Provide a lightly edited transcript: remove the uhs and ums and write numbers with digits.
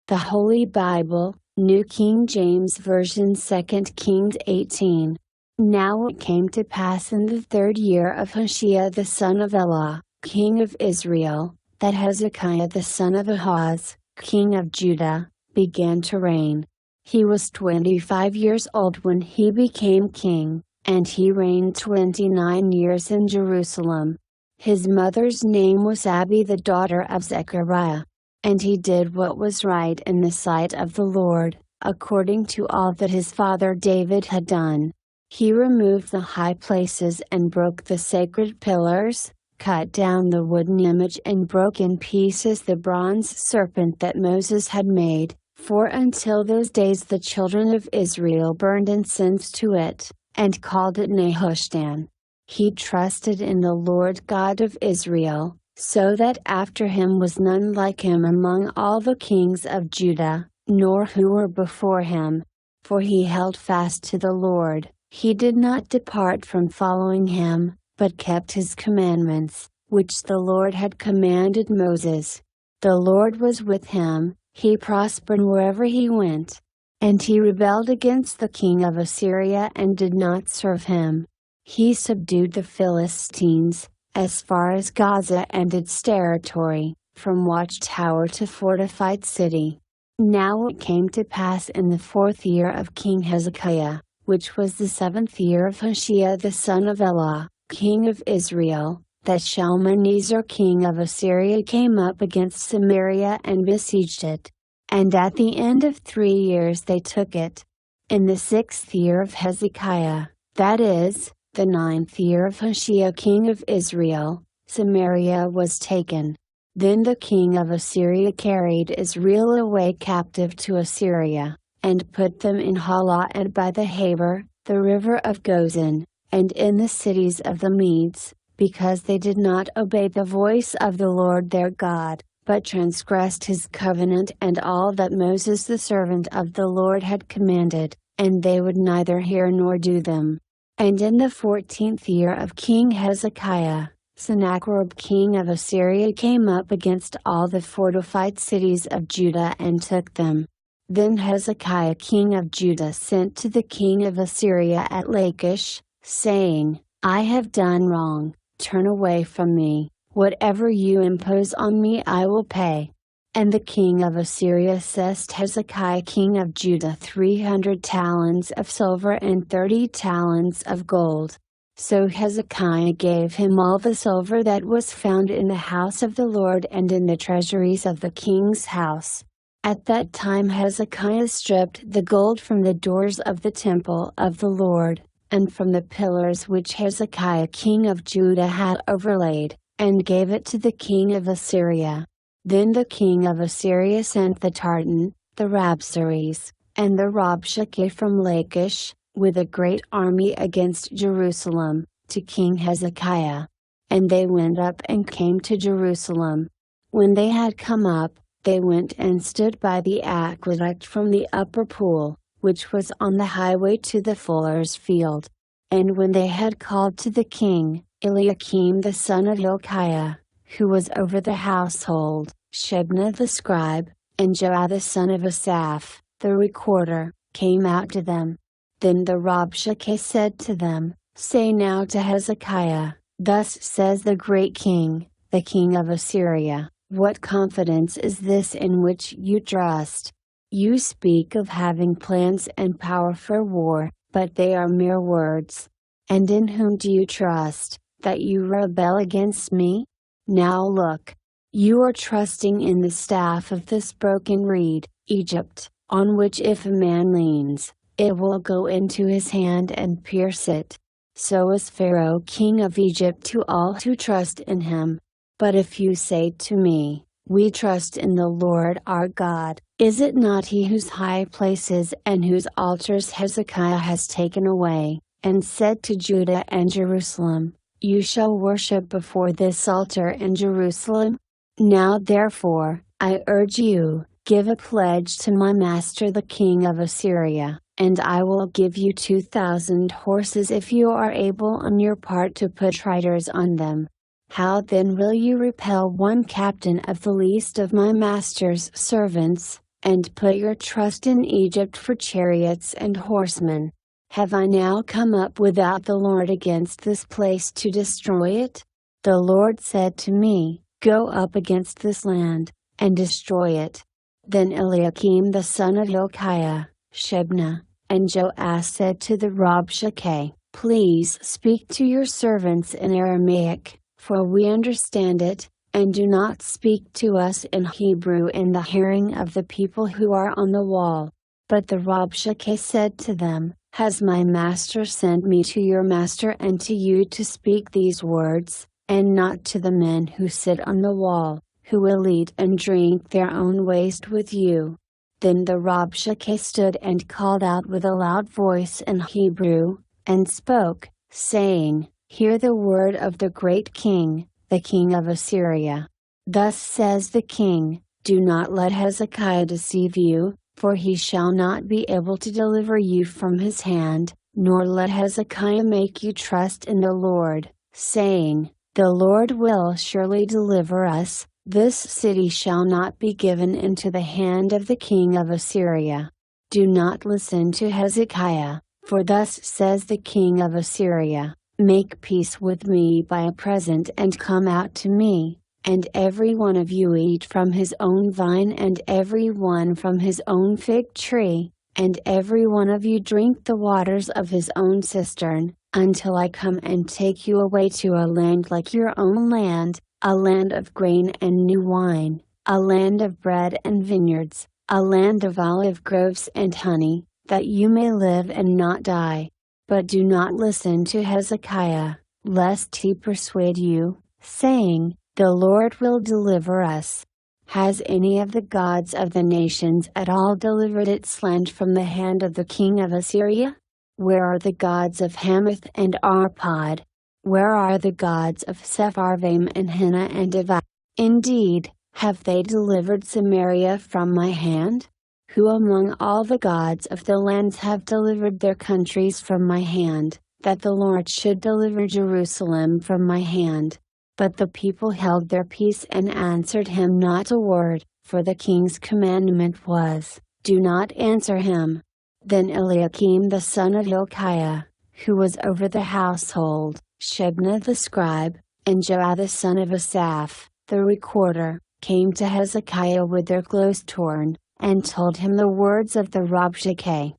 The Holy Bible, New King James Version, 2 Kings 18. Now it came to pass in the 3rd year of Hoshea the son of Elah, king of Israel, that Hezekiah the son of Ahaz, king of Judah, began to reign. He was 25 years old when he became king, and he reigned 29 years in Jerusalem. His mother's name was Abi, the daughter of Zechariah. And he did what was right in the sight of the Lord, according to all that his father David had done. He removed the high places and broke the sacred pillars, cut down the wooden image and broke in pieces the bronze serpent that Moses had made, for until those days the children of Israel burned incense to it, and called it Nehushtan. He trusted in the Lord God of Israel, so that after him was none like him among all the kings of Judah, nor who were before him. For he held fast to the Lord, he did not depart from following him, but kept his commandments, which the Lord had commanded Moses. The Lord was with him, he prospered wherever he went. And he rebelled against the king of Assyria and did not serve him. He subdued the Philistines, as far as Gaza and its territory, from watchtower to fortified city. Now it came to pass in the 4th year of King Hezekiah, which was the 7th year of Hoshea the son of Elah, king of Israel, that Shalmaneser king of Assyria came up against Samaria and besieged it. And at the end of 3 years they took it. In the 6th year of Hezekiah, that is, the 9th year of Hoshea king of Israel, Samaria was taken. Then the king of Assyria carried Israel away captive to Assyria, and put them in Halah and by the Habor, the river of Gozan, and in the cities of the Medes, because they did not obey the voice of the Lord their God, but transgressed his covenant and all that Moses the servant of the Lord had commanded, and they would neither hear nor do them. And in the 14th year of King Hezekiah, Sennacherib king of Assyria came up against all the fortified cities of Judah and took them. Then Hezekiah king of Judah sent to the king of Assyria at Lachish, saying, I have done wrong, turn away from me, whatever you impose on me I will pay. And the king of Assyria assessed Hezekiah king of Judah 300 talents of silver and 30 talents of gold. So Hezekiah gave him all the silver that was found in the house of the Lord and in the treasuries of the king's house. At that time Hezekiah stripped the gold from the doors of the temple of the Lord, and from the pillars which Hezekiah king of Judah had overlaid, and gave it to the king of Assyria. Then the king of Assyria sent the Tartan, the Rabsaris, and the Rabshakeh from Lachish, with a great army against Jerusalem, to King Hezekiah. And they went up and came to Jerusalem. When they had come up, they went and stood by the aqueduct from the upper pool, which was on the highway to the fuller's field. And when they had called to the king, Eliakim the son of Hilkiah, who was over the household, Shebna the scribe, and Joah the son of Asaph, the recorder, came out to them. Then the Rabshakeh said to them, Say now to Hezekiah, Thus says the great king, the king of Assyria, What confidence is this in which you trust? You speak of having plans and power for war, but they are mere words. And in whom do you trust, that you rebel against me? Now look. You are trusting in the staff of this broken reed, Egypt, on which if a man leans, it will go into his hand and pierce it. So is Pharaoh king of Egypt to all who trust in him. But if you say to me, We trust in the Lord our God, is it not he whose high places and whose altars Hezekiah has taken away, and said to Judah and Jerusalem, You shall worship before this altar in Jerusalem? Now therefore, I urge you, give a pledge to my master the king of Assyria, and I will give you 2,000 horses if you are able on your part to put riders on them. How then will you repel one captain of the least of my master's servants, and put your trust in Egypt for chariots and horsemen. Have I now come up without the Lord against this place to destroy it? The Lord said to me, Go up against this land, and destroy it. Then Eliakim the son of Hilkiah, Shebna, and Joash said to the Rabshakeh, Please speak to your servants in Aramaic, for we understand it, and do not speak to us in Hebrew in the hearing of the people who are on the wall. But the Rabshakeh said to them, Has my master sent me to your master and to you to speak these words, and not to the men who sit on the wall, who will eat and drink their own waste with you? Then the Rabshakeh stood and called out with a loud voice in Hebrew, and spoke, saying, Hear the word of the great king, the king of Assyria. Thus says the king, Do not let Hezekiah deceive you, for he shall not be able to deliver you from his hand, nor let Hezekiah make you trust in the Lord, saying, The Lord will surely deliver us, this city shall not be given into the hand of the king of Assyria. Do not listen to Hezekiah, for thus says the king of Assyria, Make peace with me by a present and come out to me, and every one of you eat from his own vine and every one from his own fig tree, and every one of you drink the waters of his own cistern, until I come and take you away to a land like your own land, a land of grain and new wine, a land of bread and vineyards, a land of olive groves and honey, that you may live and not die. But do not listen to Hezekiah, lest he persuade you, saying, The Lord will deliver us. Has any of the gods of the nations at all delivered its land from the hand of the king of Assyria? Where are the gods of Hamath and Arpad? Where are the gods of Sepharvaim and Hena and Eva? Indeed, have they delivered Samaria from my hand? Who among all the gods of the lands have delivered their countries from my hand, that the Lord should deliver Jerusalem from my hand? But the people held their peace and answered him not a word, for the king's commandment was, Do not answer him. Then Eliakim the son of Hilkiah, who was over the household, Shebna the scribe, and Joah the son of Asaph, the recorder, came to Hezekiah with their clothes torn, and told him the words of the Rabshakeh.